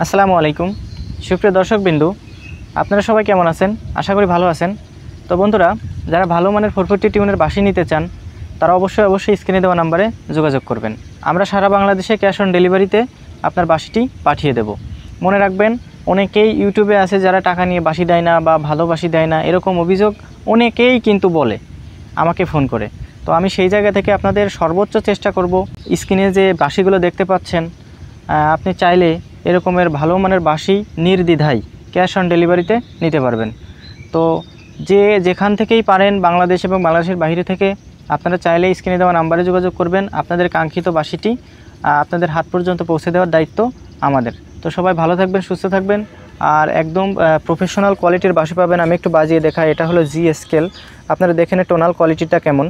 আসসালামু আলাইকুম সুপ্রিয় দর্শকবৃন্দু, আপনারা সবাই কেমন আছেন? আশা করি ভালো আছেন। তো বন্ধুরা, যারা ভালো মানের 440 টিউনের বাঁশি নিতে চান তারা অবশ্যই স্ক্রিনে দেওয়া নাম্বারে যোগাযোগ করবেন। আমরা সারা বাংলাদেশে ক্যাশ অন ডেলিভারিতে আপনার বাঁশিটি পাঠিয়ে দেব। মনে রাখবেন, অনেকেই ইউটিউবে আছে যারা টাকা নিয়ে বাঁশি দেয় না বা ভালো বাঁশি দেয় না, এরকম অভিযোগ অনেকেই কিন্তু বলে আমাকে ফোন করে। তো আমি সেই জায়গা থেকে আপনাদের সর্বোচ্চ চেষ্টা করব। স্ক্রিনে যে বাঁশিগুলো দেখতে পাচ্ছেন, আপনি চাইলে এরকমের ভালো মানের বাঁশি নির্দ্বিধায় ক্যাশ অন ডেলিভারিতে নিতে পারবেন। তো যে যেখান থেকেই পারেন, বাংলাদেশ এবং বাংলাদেশের বাইরে থেকে, আপনারা চাইলে স্ক্রিনে দেওয়া নাম্বারে যোগাযোগ করবেন। আপনাদের কাঙ্ক্ষিত বাঁশিটি আপনাদের হাত পর্যন্ত পৌঁছে দেওয়ার দায়িত্ব আমাদের। তো সবাই ভালো থাকবেন, সুস্থ থাকবেন, আর একদম প্রফেশনাল কোয়ালিটির বাঁশি পাবেন। আমি একটু বাজিয়ে দেখাই। এটা হলো জি স্কেল। আপনারা দেখেন টোনাল কোয়ালিটিটা কেমন।